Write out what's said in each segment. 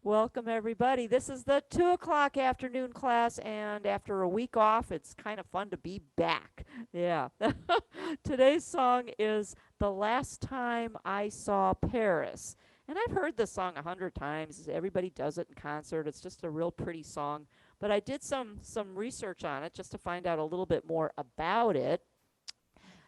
Welcome, everybody. This is the 2 o'clock afternoon class, and after a week off, it's kind of fun to be back. Yeah. Today's song is The Last Time I Saw Paris. And I've heard this song 100 times. Everybody does it in concert. It's just a real pretty song. But I did some research on it just to find out a little bit more about it.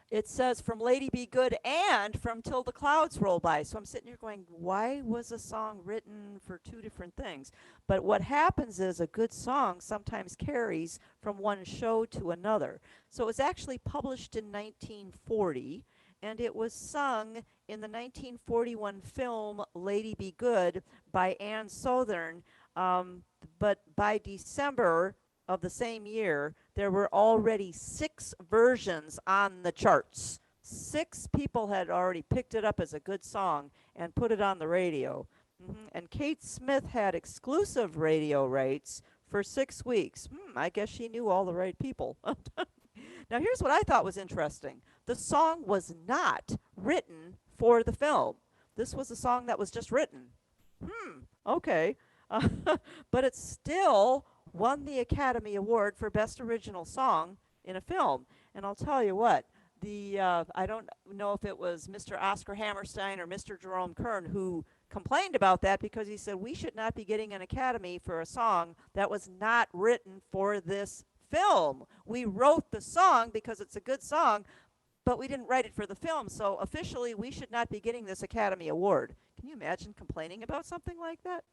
It says from Lady Be Good and from Till the Clouds Roll By. So I'm sitting here going, why was a song written for two different things? But what happens is a good song sometimes carries from one show to another. So it was actually published in 1940, and it was sung in the 1941 film Lady Be Good by Anne Southern. But by December of the same year, there were already six versions on the charts. Six people had already picked it up as a good song and put it on the radio. And Kate Smith had exclusive radio rights for 6 weeks. I guess she knew all the right people. Now, here's what I thought was interesting: the song was not written for the film. This was a song that was just written. Okay. Uh, but it still won the Academy Award for Best Original Song in a Film. And I'll tell you what, I don't know if it was Mr. Oscar Hammerstein or Mr. Jerome Kern who complained about that, because he said we should not be getting an Academy for a song that was not written for this film. We wrote the song because it's a good song, but we didn't write it for the film, so officially we should not be getting this Academy Award. Can you imagine complaining about something like that?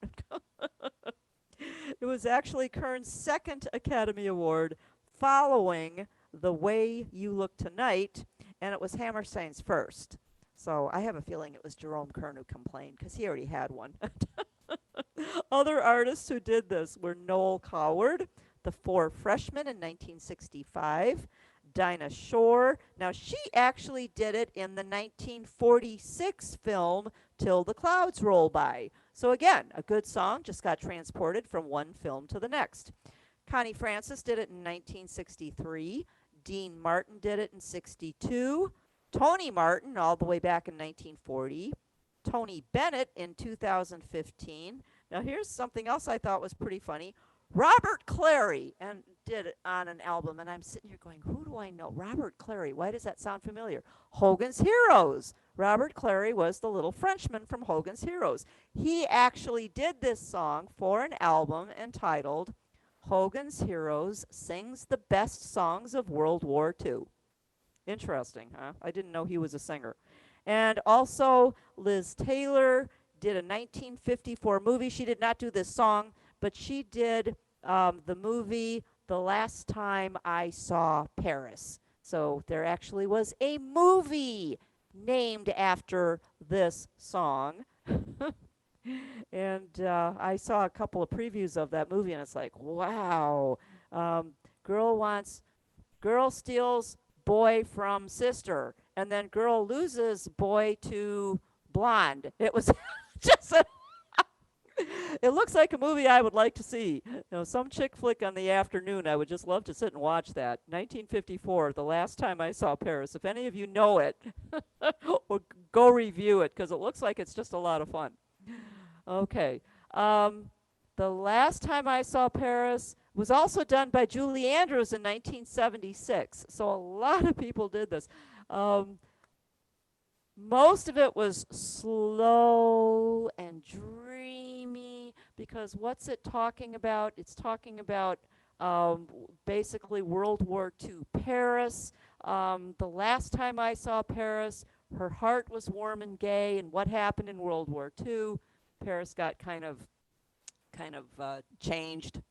It was actually Kern's second Academy Award, following The Way You Look Tonight, and it was Hammerstein's first. So I have a feeling it was Jerome Kern who complained, because he already had one. Other artists who did this were Noel Coward, The Four Freshmen in 1965, Dinah Shore. Now, she actually did it in the 1946 film Till the Clouds Roll By. So, again, a good song just got transported from one film to the next. Connie Francis did it in 1963. Dean Martin did it in 62. Tony Martin, all the way back in 1940. Tony Bennett in 2015. Now, here's something else I thought was pretty funny. Robert Clary and did it on an album, and I'm sitting here going, who do I know? Robert Clary. Why does that sound familiar? Hogan's Heroes. Robert Clary was the little Frenchman from Hogan's Heroes. He actually did this song for an album entitled Hogan's Heroes Sings the Best Songs of World War II. Interesting, huh? I didn't know he was a singer. And also, Liz Taylor did a 1954 movie. She did not do this song, but she did the movie The Last Time I Saw Paris. So there actually was a movie named after this song. And I saw a couple of previews of that movie, and it's like, wow. Girl wants, girl steals boy from sister, and then girl loses boy to blonde. It was just a it looks like a movie I would like to see. Some chick flick on the afternoon. I would just love to sit and watch that. 1954, The Last Time I Saw Paris. If any of you know it, or go review it, because it looks like it's just a lot of fun. Okay. The Last Time I Saw Paris was also done by Julie Andrews in 1976. So a lot of people did this. Most of it was slow and dreamy, because what's it talking about? It's talking about basically World War II Paris. The last time I saw Paris, her heart was warm and gay, and what happened in World War II? Paris got kind of changed.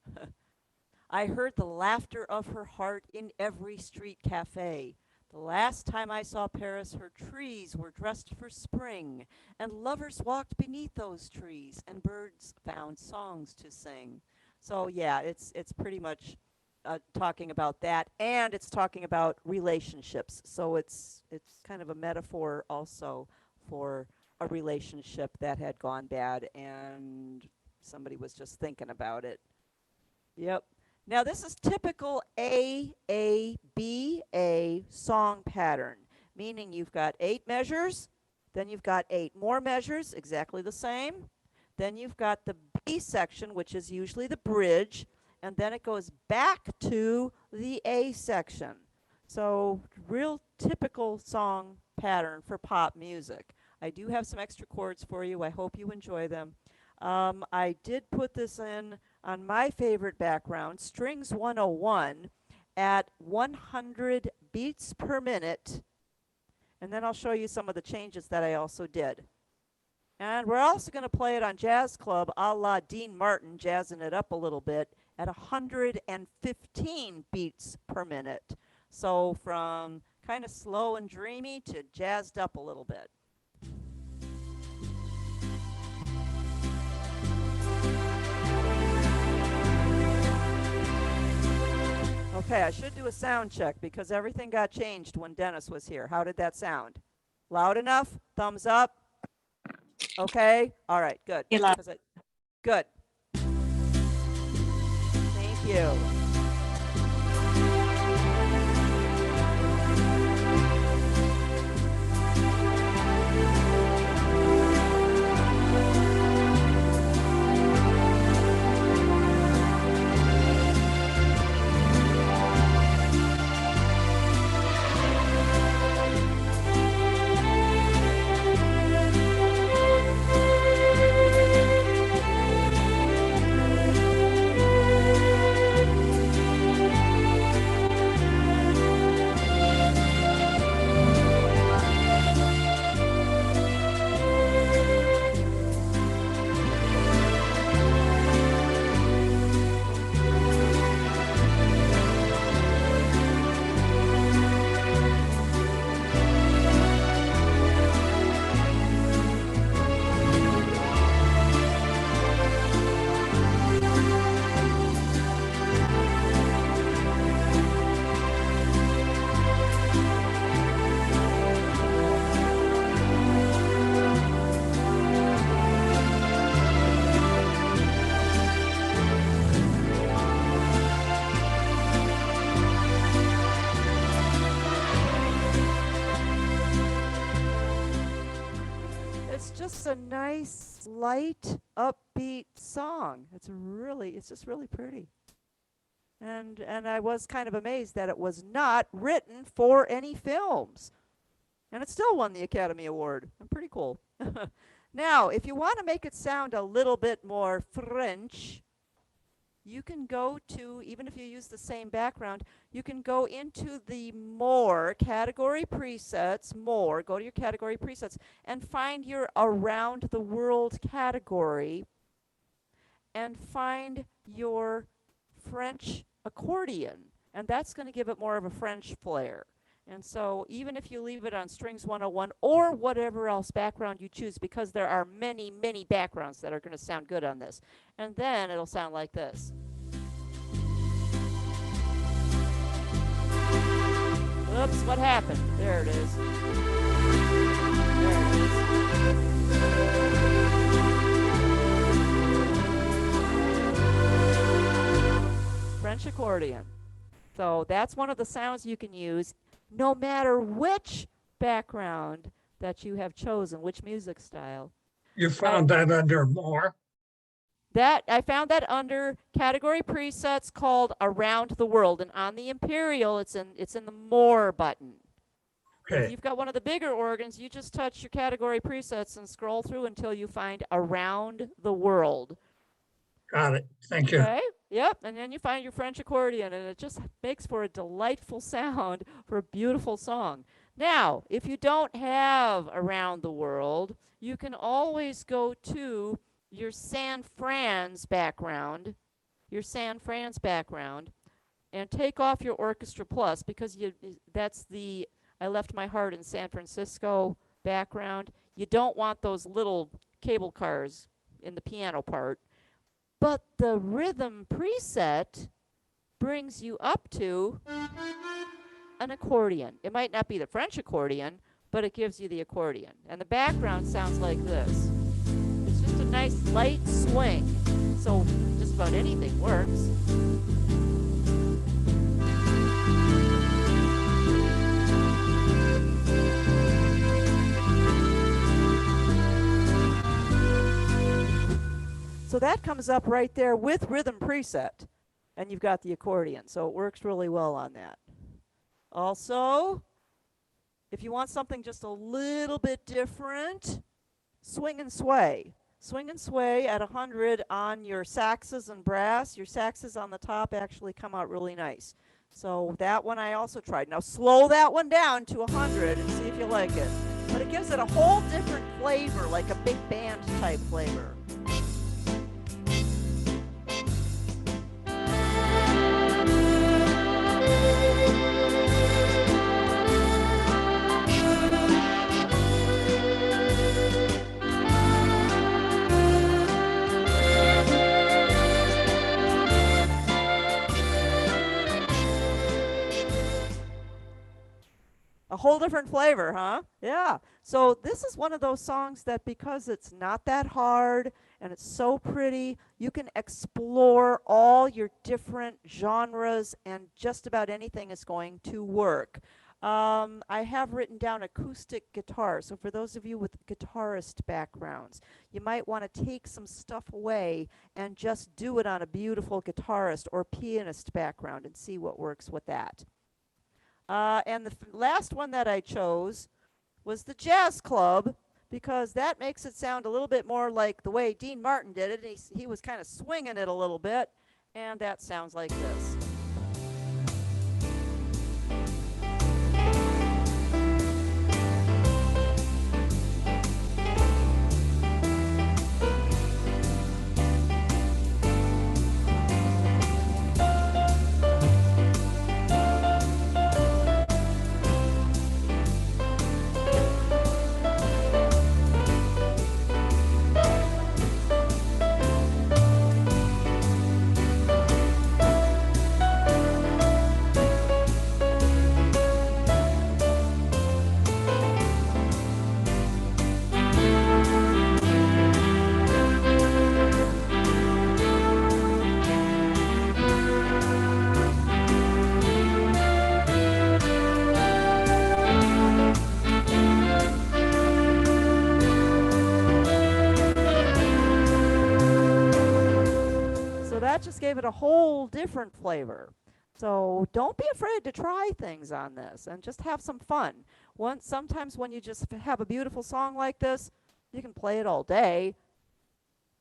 I heard the laughter of her heart in every street cafe. The last time I saw Paris, her trees were dressed for spring, and lovers walked beneath those trees, and birds found songs to sing. So yeah, it's pretty much talking about that, and it's talking about relationships. So it's kind of a metaphor also for a relationship that had gone bad, and somebody was just thinking about it. Yep. Now, this is typical A song pattern, meaning you've got 8 measures, then you've got 8 more measures, exactly the same. Then you've got the B section, which is usually the bridge, and then it goes back to the A section. So real typical song pattern for pop music. I do have some extra chords for you. I hope you enjoy them. I did put this in on my favorite background, Strings 101, at 100 beats per minute. And then I'll show you some of the changes that I also did. And we're also going to play it on Jazz Club a la Dean Martin, jazzing it up a little bit, at 115 beats per minute. So from kind of slow and dreamy to jazzed up a little bit. Okay, I should do a sound check because everything got changed when Dennis was here. How did that sound? Loud enough? Thumbs up? Okay? All right, good. Good. Thank you. Just a nice, light, upbeat song. It's just really pretty. And I was kind of amazed that it was not written for any films. And it still won the Academy Award. Pretty cool. Now, if you want to make it sound a little bit more French, you can go to, even if you use the same background, you can go into the More category presets, More, go to your category presets, and find your Around the World category, and find your French accordion. And that's going to give it more of a French flair. And so even if you leave it on Strings 101 or whatever else background you choose, because there are many, many backgrounds that are going to sound good on this. And then it'll sound like this. Oops, what happened? There it is. There it is. French accordion. So that's one of the sounds you can use no matter which background that you have chosen, which music style. You found that under More? That I found that under category presets called Around the World, and on the Imperial, it's in the More button. Okay. If you've got one of the bigger organs, you just touch your category presets and scroll through until you find Around the World. Got it. Thank you. Okay. Yep. And then you find your French accordion, and it just makes for a delightful sound for a beautiful song. Now, if you don't have Around the World, you can always go to your San Fran's background, and take off your Orchestra Plus, because that's the I Left My Heart in San Francisco background. You don't want those little cable cars in the piano part. But the rhythm preset brings you up to an accordion. It might not be the French accordion, but it gives you the accordion. And the background sounds like this. It's just a nice light swing. So just about anything works. So that comes up right there with rhythm preset. And you've got the accordion. So it works really well on that. Also, if you want something just a little bit different, swing and sway. Swing and sway at 100 on your saxes and brass. Your saxes on the top actually come out really nice. So that one I also tried. Now slow that one down to 100 and see if you like it. But it gives it a whole different flavor, like a big band type flavor. A whole different flavor, huh? Yeah. So this is one of those songs that because it's not that hard and it's so pretty, you can explore all your different genres and just about anything is going to work. I have written down acoustic guitar. So for those of you with guitarist backgrounds, you might want to take some stuff away and just do it on a beautiful guitarist or pianist background and see what works with that. And the last one that I chose was the Jazz Club because that makes it sound a little bit more like the way Dean Martin did it. He was kind of swinging it a little bit, and that sounds like this. That just gave it a whole different flavor. So don't be afraid to try things on this and just have some fun. Sometimes when you just have a beautiful song like this, you can play it all day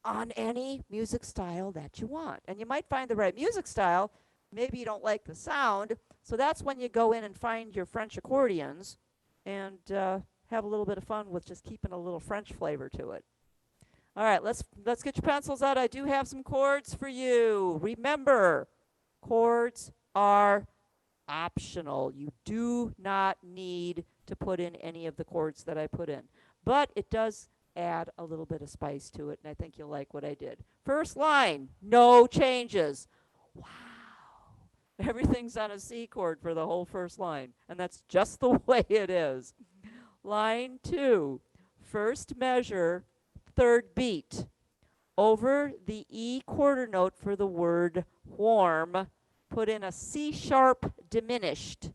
on any music style that you want. And you might find the right music style. Maybe you don't like the sound. So that's when you go in and find your French accordions and have a little bit of fun with just keeping a little French flavor to it. All right, let's get your pencils out. I do have some chords for you. Remember, chords are optional. You do not need to put in any of the chords that I put in. But it does add a little bit of spice to it, and I think you'll like what I did. First line, no changes. Wow. Everything's on a C chord for the whole first line, and that's just the way it is. Line 2, first measure, third beat. Over the E quarter note for the word warm, put in a C sharp diminished.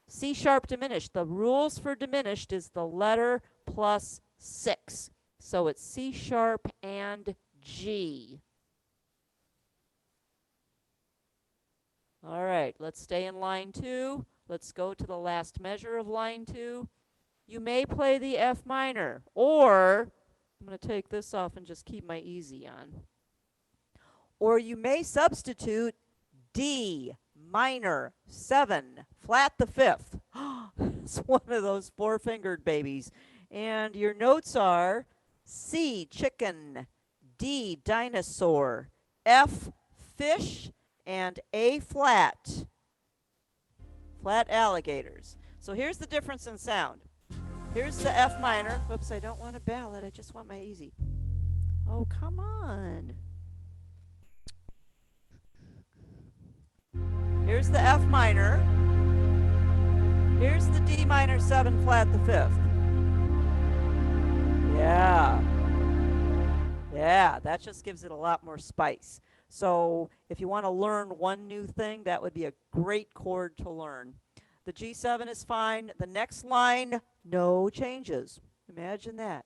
C sharp diminished. The rules for diminished is the letter plus 6. So it's C sharp and G. All right, let's stay in line 2. Let's go to the last measure of line 2. You may play the F minor, or I'm going to take this off and just keep my easy on. Or you may substitute D minor 7, flat the 5th. It's one of those four-fingered babies. And your notes are C, chicken, D, dinosaur, F, fish, and A, flat, flat alligators. So here's the difference in sound. Here's the F minor. Whoops, I don't want a ballad. I just want my easy. Oh, come on. Here's the F minor. Here's the D minor 7 flat the 5th. Yeah. Yeah, that just gives it a lot more spice. So if you want to learn one new thing, that would be a great chord to learn. The G7 is fine. The next line, no changes. Imagine that.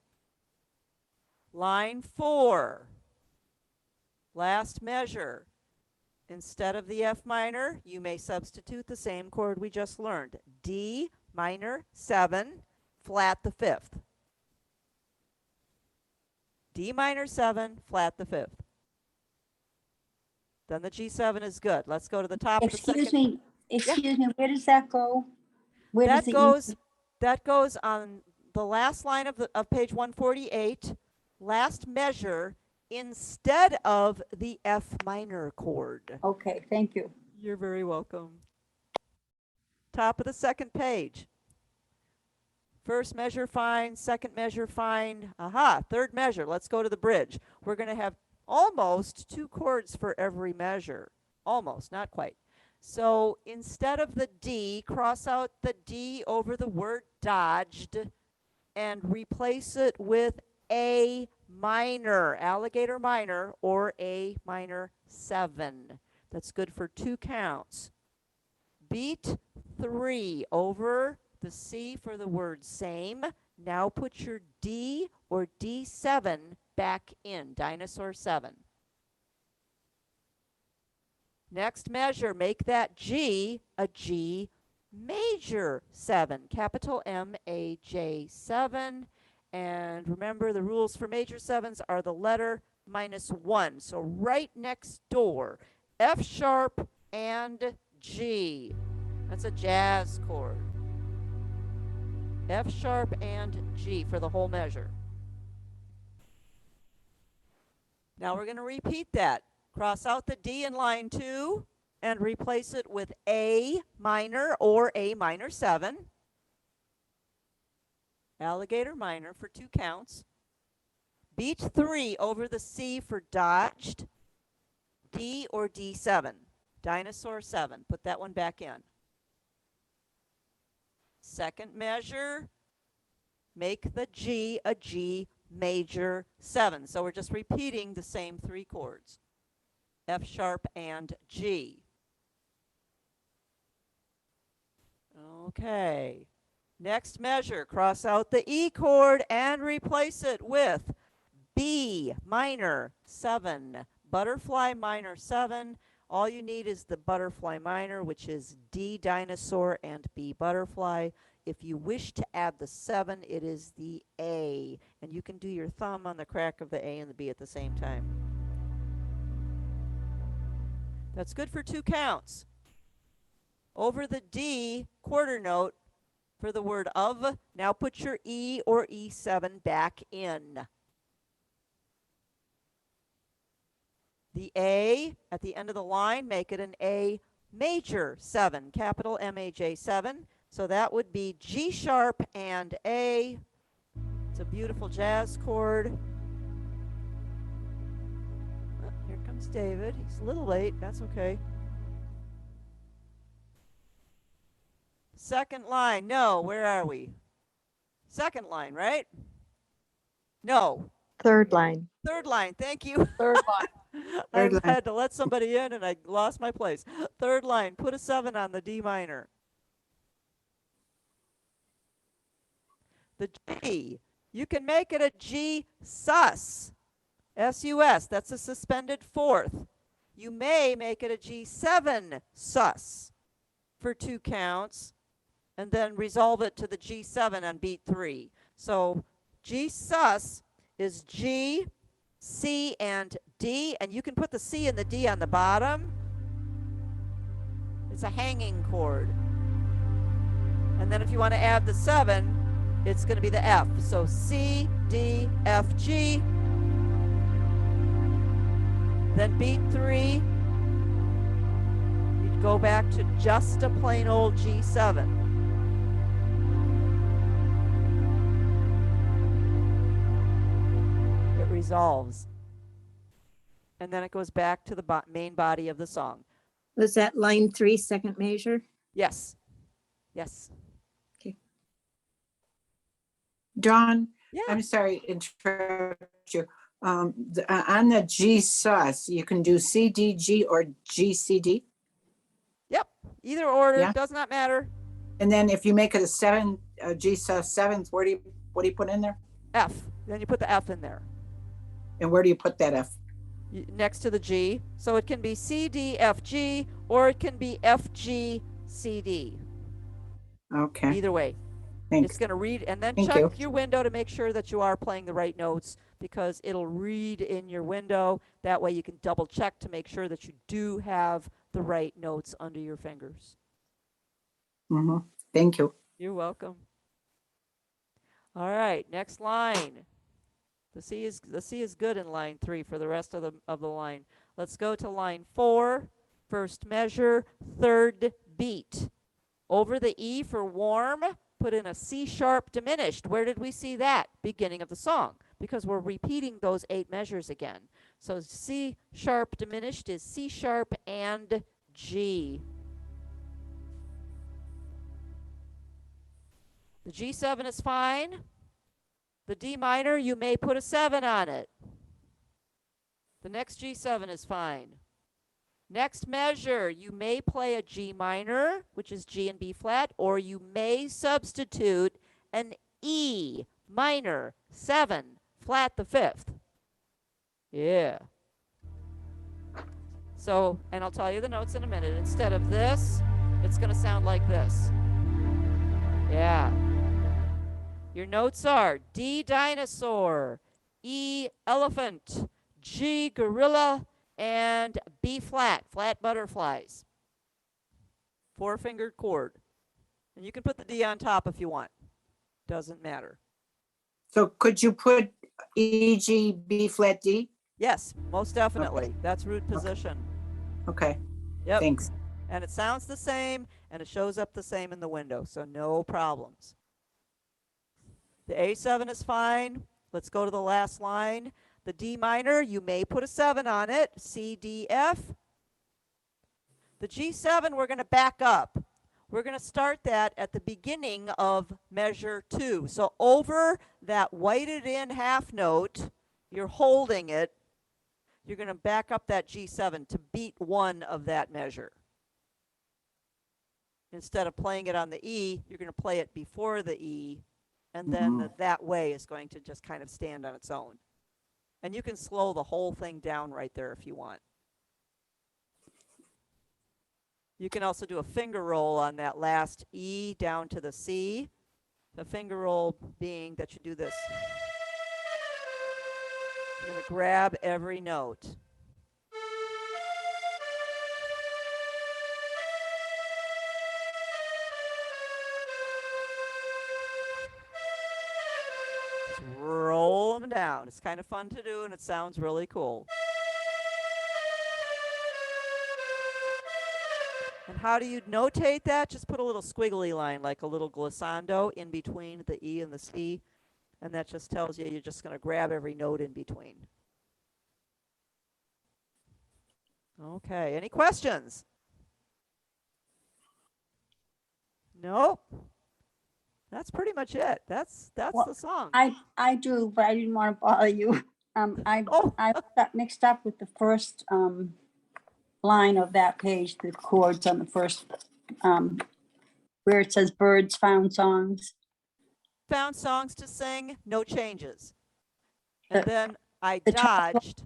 Line 4. Last measure. Instead of the F minor, you may substitute the same chord we just learned. D minor 7, flat the 5th. D minor 7, flat the 5th. Then the G7 is good. Let's go to the top of the second. Excuse me, where does that go? Where does That goes on the last line of page 148, last measure, instead of the F minor chord. Okay, thank you. You're very welcome. Top of the second page. First measure, fine. Second measure, fine. Aha, third measure. Let's go to the bridge. We're going to have almost 2 chords for every measure. Almost, not quite. So instead of the D, cross out the D over the word dodged and replace it with A minor, alligator minor, or A minor 7. That's good for 2 counts. Beat 3 over the C for the word same. Now put your D or D7 back in, dinosaur 7. Next measure, make that G a G major 7, capital M-A-J 7. And remember, the rules for major 7s are the letter minus 1. So right next door, F sharp and G. That's a jazz chord. F sharp and G for the whole measure. Now we're going to repeat that. Cross out the D in line 2 and replace it with A minor or A minor 7. Alligator minor for 2 counts. Beat 3 over the C for dodged. D or D7. Dinosaur 7. Put that one back in. Second measure, make the G a G major 7. So we're just repeating the same 3 chords. F sharp and G. Okay. Next measure, cross out the E chord and replace it with B minor 7, butterfly minor 7. All you need is the butterfly minor, which is D dinosaur and B butterfly. If you wish to add the 7, it is the A. And you can do your thumb on the crack of the A and the B at the same time. That's good for 2 counts. Over the D quarter note for the word of, now put your E or E7 back in. The A at the end of the line, make it an A major 7, capital M-A-J 7. So that would be G sharp and A. It's a beautiful jazz chord. Oh, here comes David. He's a little late. That's okay. Second line. No, where are we? Second line, right? No. Third line. Third line. Thank you. Third line. I Third line. had to let somebody in and I lost my place. Third line. Put a 7 on the D minor. The G. You can make it a G sus. S-U-S. That's a suspended 4th. You may make it a G7 sus for 2 counts and then resolve it to the G7 on beat 3. So G sus is G, C, and D, and you can put the C and the D on the bottom. It's a hanging chord. And then if you want to add the 7, it's going to be the F. So C, D, F, G. Then beat 3, you'd go back to just a plain old G7. It resolves. And then it goes back to the main body of the song. Was that line 3, second measure? Yes. Yes. Dawn, Yeah. I'm sorry to interrupt you. On the G sus, you can do C, D, G, or G, C, D. Yep. Either order, Yeah. does not matter. And then if you make it a 7, G sus 7th, what do you put in there? F. Then you put the F in there. And where do you put that F? next to the G. So it can be C, D, F, G, or it can be F, G, C, D. Okay, Either way. thanks. It's going to read, and then Thank check you. your window to make sure that you are playing the right notes, because it'll read in your window. That way you can double check to make sure that you do have the right notes under your fingers. Thank you. You're welcome. All right, next line. The C is good in line 3 for the rest of the line. Let's go to line 4, first measure, third beat. Over the E for warm, put in a C sharp diminished. Where did we see that? Beginning of the song, because we're repeating those 8 measures again. So C sharp diminished is C sharp and G. The G7 is fine. The D minor, you may put a 7 on it. The next G7 is fine. Next measure, you may play a G minor, which is G and B flat, or you may substitute an E minor 7 flat the 5th. Yeah. So, and I'll tell you the notes in a minute. Instead of this, it's going to sound like this. Yeah. Your notes are D dinosaur, E elephant, G gorilla, and B flat, flat butterflies. 4-fingered chord. And you can put the D on top if you want. Doesn't matter. So could you put E, G, B flat, D? Yes, most definitely. That's root position. Okay, Yep. thanks. And it sounds the same, and it shows up the same in the window, so no problems. The A7 is fine. Let's go to the last line. The D minor, you may put a 7 on it. C, D, F. The G7, we're going to back up. We're going to start that at the beginning of measure 2. So over that whited in half note, you're holding it. You're going to back up that G7 to beat 1 of that measure. Instead of playing it on the E, you're going to play it before the E, and then that way is going to just kind of stand on its own. And you can slow the whole thing down right there if you want. You can also do a finger roll on that last E down to the C. The finger roll being that you do this. You're going to grab every note. Just roll them down. It's kind of fun to do, and it sounds really cool. And how do you notate that? Just put a little squiggly line, like a little glissando in between the E and the C. And that just tells you you're just going to grab every note in between. Okay, any questions? Nope. That's pretty much it. That's Well, the song. I do, but I didn't want to bother you. I got mixed up with the first line of that page, the chords on the first, where it says birds found songs. Found songs to sing, no changes. And then I the top- dodged.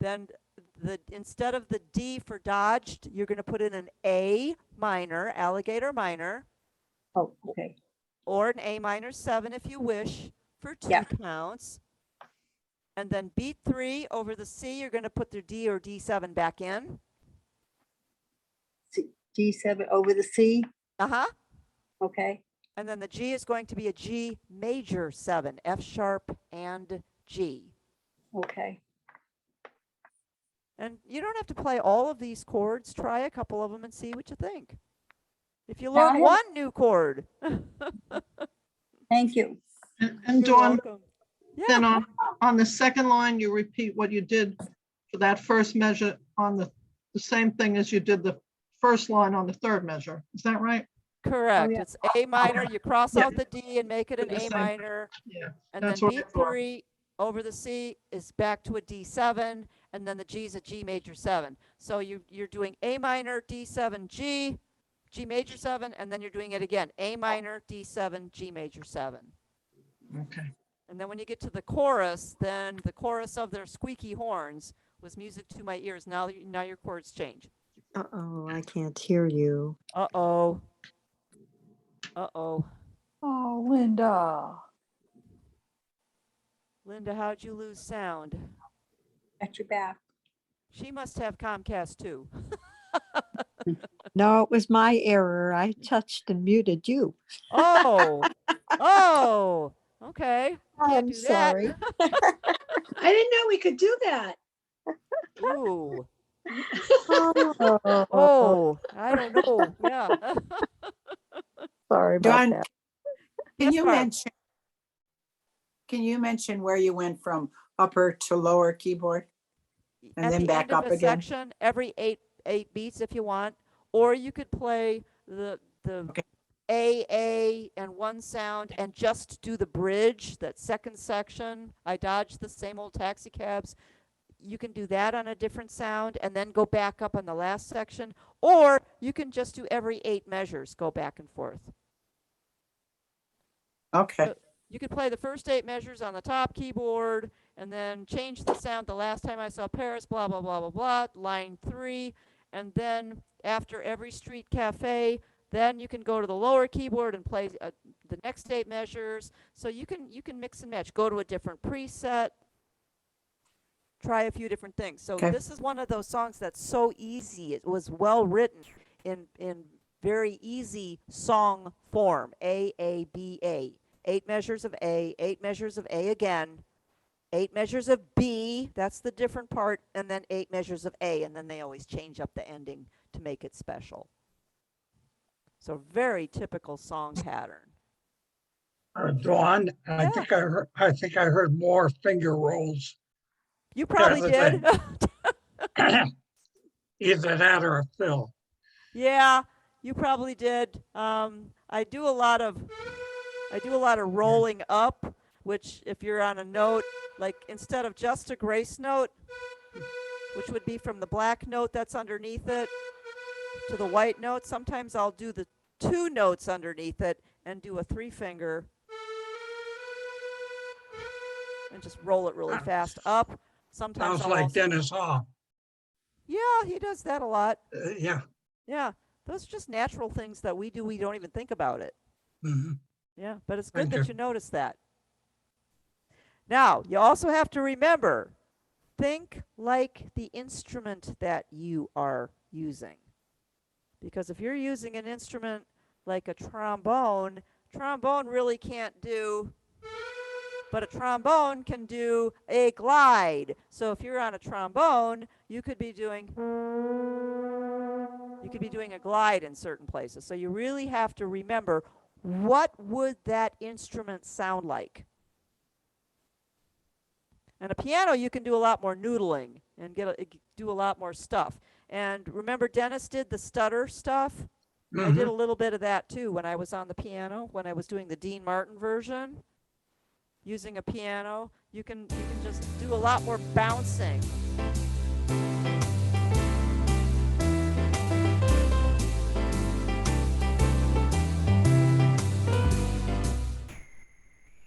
Then instead of the D for dodged, you're going to put in an A minor, alligator minor, Oh, okay. or an A minor 7 if you wish, for 2 Yeah. counts. And then beat 3 over the C, you're going to put the D or D7 back in. G7 over the C. Uh-huh. Okay. And then the G is going to be a G major 7, F sharp and G. Okay. And you don't have to play all of these chords. Try a couple of them and see what you think. If you Now I learn have- one new chord. Thank you. And You're Dawn, welcome. Yeah. then on the second line, you repeat what you did for that first measure on the same thing as you did the first line on the third measure. Is that right? Correct. yeah. It's A minor. You cross Yeah. out the D and make it an The A same. minor. Yeah. And That's then what I beat thought. 3 over the C is back to a D7. And then the G is a G major 7. So you're doing A minor, D7, G, G major 7, and then you're doing it again. A minor, D7, G major 7. Okay. And then when you get to the chorus, then the chorus of their squeaky horns was music to my ears. Now your chords change. Uh-oh, I can't hear you. Uh-oh. Uh-oh. Oh, Linda. Linda, how'd you lose sound? Got your back. She must have Comcast too. No, it was my error. I touched and muted you. Oh. Oh. Okay. Can't I'm do that. sorry. I didn't know we could do that. Ooh. Oh, Oh, I don't know. Yeah. sorry about Dawn, that. can Yes, you Barb. mention, where you went from upper to lower keyboard? And At then the back end of up the again? section, every eight beats if you want, or you could play the Okay. A and one sound and just do the bridge, that second section. I dodged the same old taxi cabs. You can do that on a different sound and then go back up on the last section, or you can just do every 8 measures, go back and forth. Okay, So you could play the first 8 measures on the top keyboard and then change the sound. The last time I saw Paris, blah, blah, blah, blah, blah, line 3. And then after every street cafe, then you can go to the lower keyboard and play the next 8 measures. So you can mix and match. Go to a different preset. Try a few different things. So Okay. this is one of those songs that's so easy. It was well written in very easy song form. A, B, A. 8 measures of A, 8 measures of A again, 8 measures of B, that's the different part, and then 8 measures of A, and then they always change up the ending to make it special. So very typical song pattern. Dawn, Yeah. I think I heard more finger rolls. You probably That's the did. Either that or a fill. Yeah, you probably did. I do a lot of rolling up, which if you're on a note, like instead of just a grace note, which would be from the black note that's underneath it to the white note, sometimes I'll do the 2 notes underneath it and do a 3 finger and just roll it really fast up. Sometimes Sounds I'll like also, Dennis Hall. yeah, he does that a lot. Yeah. Yeah, those are just natural things that we do. We don't even think about it. Mhm. Yeah, but it's good Thank that you. you notice that. Now, you also have to remember, think like the instrument that you are using. Because if you're using an instrument like a trombone really can't do, but a trombone can do a glide. So if you're on a trombone, you could be doing a glide in certain places. So you really have to remember, what would that instrument sound like? And a piano, you can do a lot more noodling and do a lot more stuff. And remember, Dennis did the stutter stuff? I did a Mhm. little bit of that too when I was on the piano, when I was doing the Dean Martin version. Using a piano, you can just do a lot more bouncing.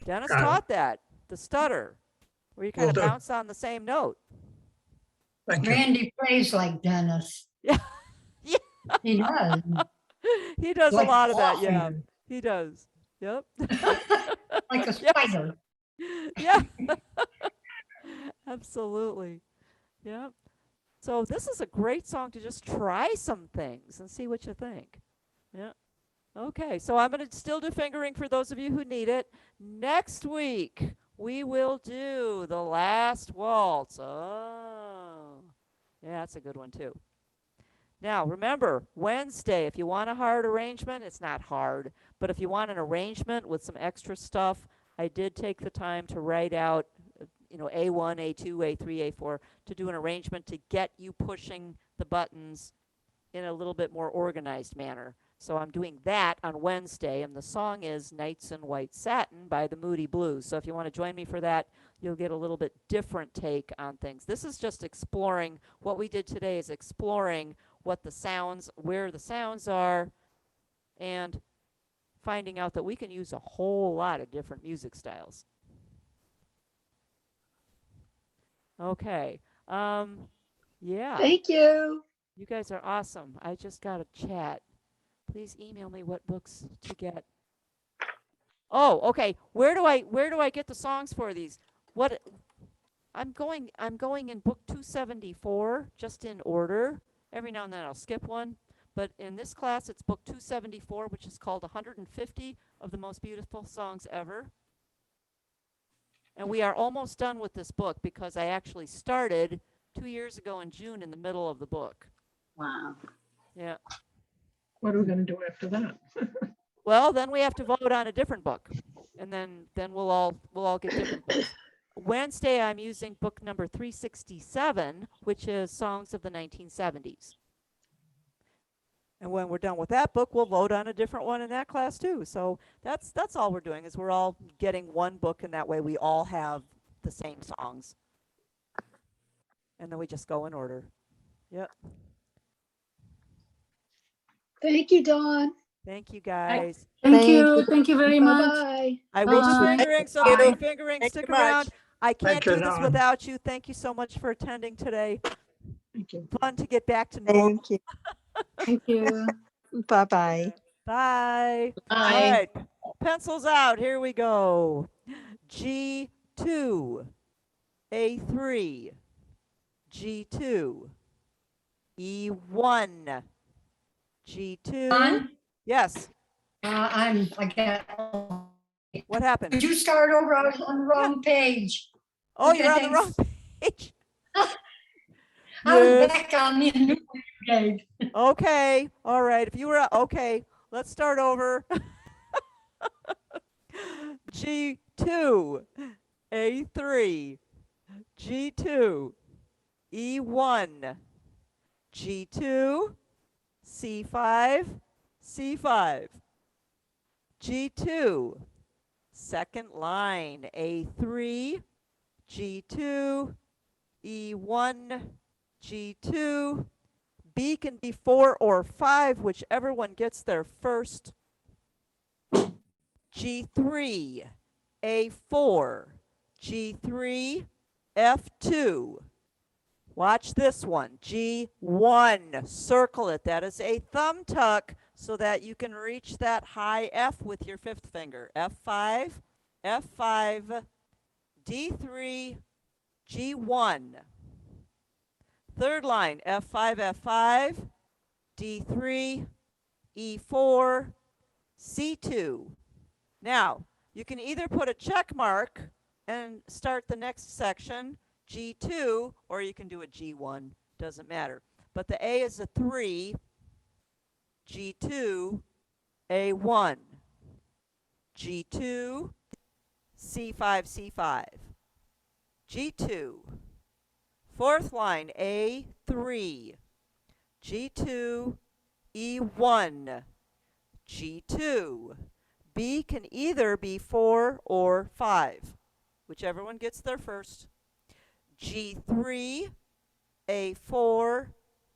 Dennis Got it. taught that, the stutter, where you kind Will of do. bounce on the same note. Thank you. Randy plays like Dennis. Yeah. Yeah. He does. He does a Like lot of that, yeah. Clawfinger. He does. Yep. Like a Yes. spider. Yeah. Absolutely. Yep. So this is a great song to just try some things and see what you think. Yeah. Okay, so I'm going to still do fingering for those of you who need it. Next week, we will do the Last Waltz. Oh, yeah, that's a good one too. Now, remember, Wednesday, if you want a hard arrangement, it's not hard, but if you want an arrangement with some extra stuff, I did take the time to write out, A1, A2, A3, A4, to do an arrangement to get you pushing the buttons in a little bit more organized manner. So I'm doing that on Wednesday, and the song is Nights in White Satin by the Moody Blues. So if you want to join me for that, you'll get a little bit different take on things. This is just exploring. What we did today is exploring what the sounds, where the sounds are, and finding out that we can use a whole lot of different music styles. Okay, Yeah, Thank you. you guys are awesome. I just got a chat. Please email me what books to get. Oh, okay. Where do I get the songs for these? What I'm going in book 274 just in order. Every now and then I'll skip one, but in this class it's book 274, which is called 150 of the most beautiful songs ever. And we are almost done with this book because I actually started 2 years ago in June in the middle of the book. Wow. Yeah. What are we gonna do after that? Well, then we have to vote on a different book, and then we'll all get different books. Wednesday, I'm using book number 367, which is Songs of the 1970s. And when we're done with that book, we'll vote on a different one in that class too. So that's all we're doing is we're all getting one book, and that way we all have the same songs. And then we just go in order. Yep. Thank you, Dawn. Thank you guys. Thank Thank you very much. Bye-bye. I will be Bye. fingering, so Bye. I'll be fingering. Thank Stick you much. around. I can't Thank you, do this Dawn. without you. Thank you so much for attending today. Thank you. Fun to get back to normal. Thank you. Thank you. Bye-bye. Bye. All Bye. right. Pencils out. Here we go. G2, A3, G2, E1, G2. Dawn? Yes. I got. What happened? Could you start over? I was on the wrong page. Oh, Okay, you're on the wrong thanks. page. I was Yes. back on the new page. Okay. All right. If you were okay, let's start over. G2, A3, G2, E1, G2, C5, C5, G2, second line, A3, G2, E1, G2, B can be 4 or 5, whichever one gets there first. G3, A4, G3, F2. Watch this one, G1, circle it. That is a thumb tuck so that you can reach that high F with your fifth finger. F5, F5, D3, G1. Third line, F5, F5, D3, E4, C2. Now, you can either put a check mark and start the next section, G2, or you can do a G1, doesn't matter. But the A is a 3, G2, A1, G2, C5, C5, G2. Fourth line, A3, G2, E1, G2. B can either be 4 or 5, whichever one gets there first. G3, A4,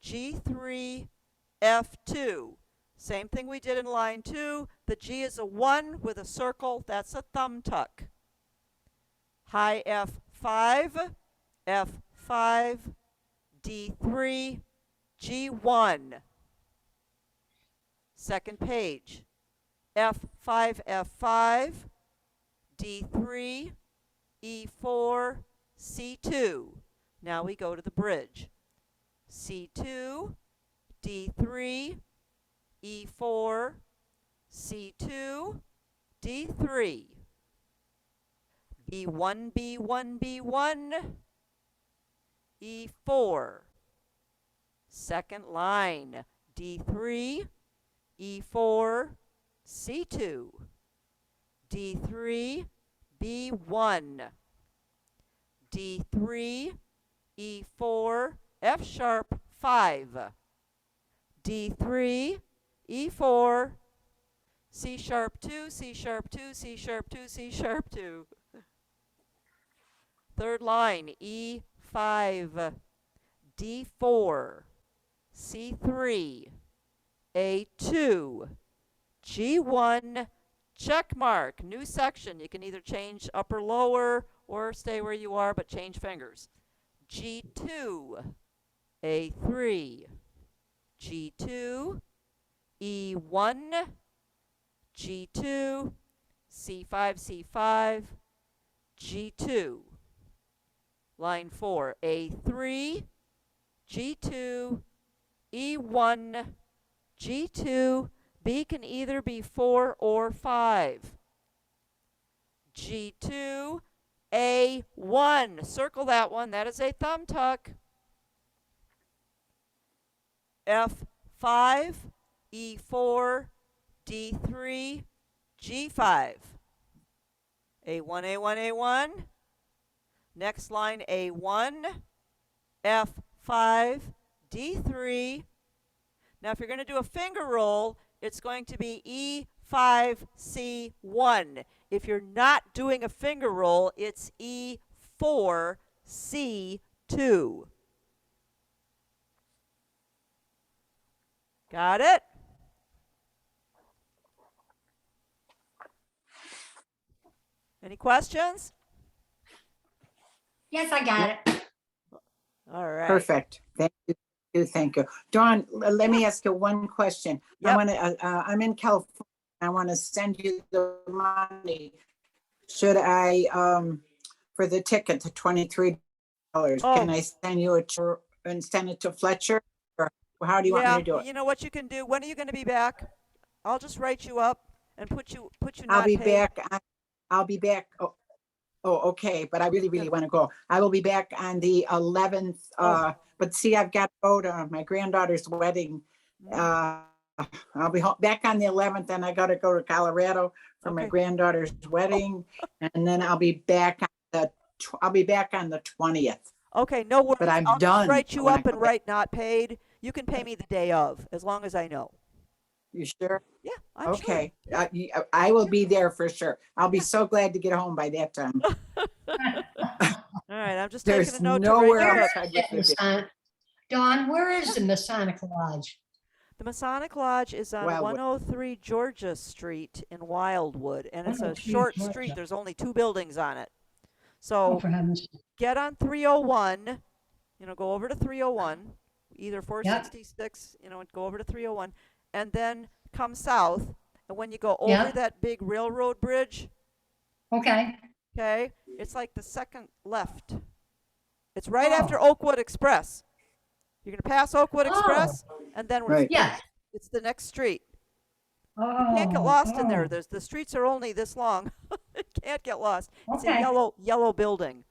G3, F2. Same thing we did in line 2. The G is a 1 with a circle. That's a thumb tuck. High F5, F5, D3, G1. Second page. F5, F5, D3, E4, C2. Now we go to the bridge. C2, D3, E4, C2, D3. B1, B1, B1, E4. Second line, D3, E4, C2, D3, B1, D3, E4, F sharp 5, D3, E4, C sharp 2, C sharp 2, C sharp 2, C sharp 2. Third line, E5, D4, C3, A2, G1, check mark, new section. You can either change upper, lower, or stay where you are, but change fingers. G2, A3, G2, E1, G2, C5, C5, G2. Line 4, A3, G2, E1, G2. B can either be 4 or 5. G2, A1. Circle that one. That is a thumb tuck. F5, E4, D3, G5. A1, A1, A1. Next line, A1, F5, D3. Now, if you're going to do a finger roll, it's going to be E5, C1. If you're not doing a finger roll, it's E4, C2. Got it? Any questions? Yes, I got it. All right. Perfect. Thank you. Thank you. Dawn, let me ask you one question. Yep. I'm in California. I want to send you the money. Should I, for the ticket to $23, can I send you and send it to Fletcher? Or how do you want me to do it? You know what you can do? When are you going to be back? I'll just write you up and put you I'll not be paid. back. I'll be back. Oh, okay. But I really want to go. I will be back on the 11th. But see, I've got to go to my granddaughter's wedding. I'll be back on the 11th, and I got to go to Colorado for my granddaughter's wedding, and then I'll be back on the 20th. Okay, no worries. But I'm I'll done just write you when I up and come back. write not paid. You can pay me the day of, as long as I know. You sure? Yeah, I'm sure. Okay. I will be there for sure. I'll be so glad to get home by that time. All right, I'm just There's taking a note nowhere to write else you up. I'd rather be. Dawn, where is the Masonic Lodge? The Masonic Lodge is on Wildwood. 103 Georgia Street in Wildwood, and it's a 103 short Georgia. street. There's only 2 buildings on it. Oh, So for heaven's sake. get on 301, go over to 301, either 466, go over to 301, and then come south. And when you go over that big railroad bridge, Okay. okay, it's like the second left. It's right after Oakwood Express. You're going to pass Oakwood Express, and then Yes. it's the next street. Oh. You can't get lost in there. The streets are only this long. You can't get lost. It's a Okay. yellow building.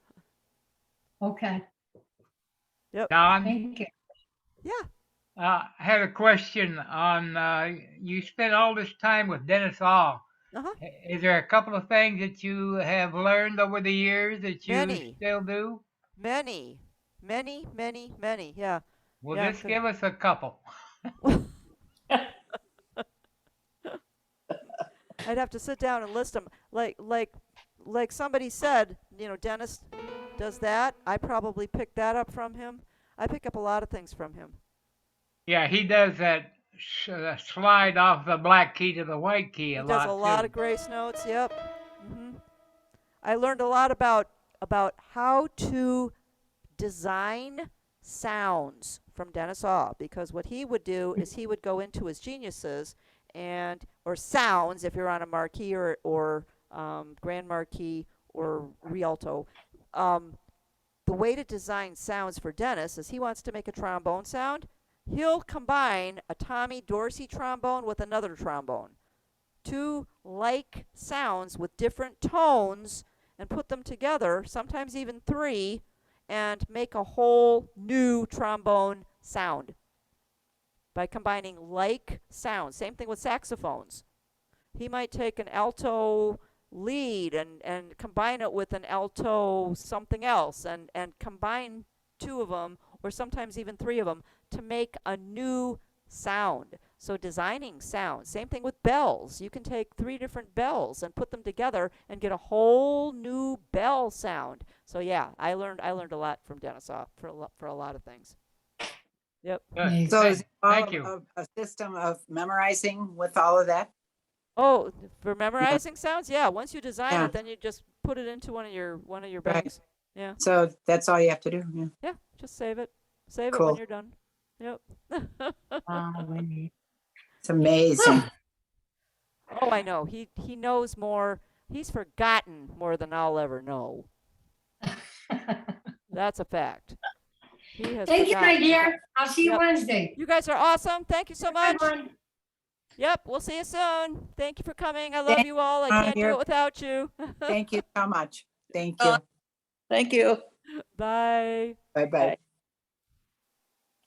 Okay. Don, Thank you. Yeah. I had a question on, you spent all this time with Dennis Hall. Uh-huh. Is there a couple of things that you have learned over the years that you Many. still do? Many. Yeah. Well, Yeah, just give us a couple. I'd have to sit down and list them. Like somebody said, Dennis does that. I probably picked that up from him. I pick up a lot of things from him. Yeah, he does that slide off the black key to the white key a He lot does a lot too. of grace notes. Yep. I learned a lot about how to design sounds from Dennis Aw, because what he would do is he would go into his geniuses or sounds if you're on a marquee or grand marquee or Rialto. The way to design sounds for Dennis is he wants to make a trombone sound. He'll combine a Tommy Dorsey trombone with another trombone. 2 like sounds with different tones, and put them together, sometimes even 3, and make a whole new trombone sound by combining like sounds. Same thing with saxophones. He might take an alto lead and combine it with an alto something else and combine 2 of them, or sometimes even 3 of them, to make a new sound. So designing sounds. Same thing with bells. You can take 3 different bells and put them together and get a whole new bell sound. So yeah, I learned a lot from Dennis Aw for a lot of things. Yep. Good. So is it all Thank you. a system of memorizing with all of that? Oh, for memorizing sounds, yeah. Once you design Yeah. it, then you just put it into one of your banks. Yeah. So that's all you have to do. Yeah. Yeah. Just save it. Save it Cool. when you're done. Yep. It's amazing. Oh, I know. He knows more. He's forgotten more than I'll ever know. That's a fact. He has Thank you, my forgotten. dear. I'll see you Yep. Wednesday. You guys are awesome. Thank you so much. Everyone. Yep, we'll see you soon. Thank you for coming. I love Thank you all. I you, can't do you're- it without you. Thank you so much. Thank you. Thank you. Bye. Bye-bye.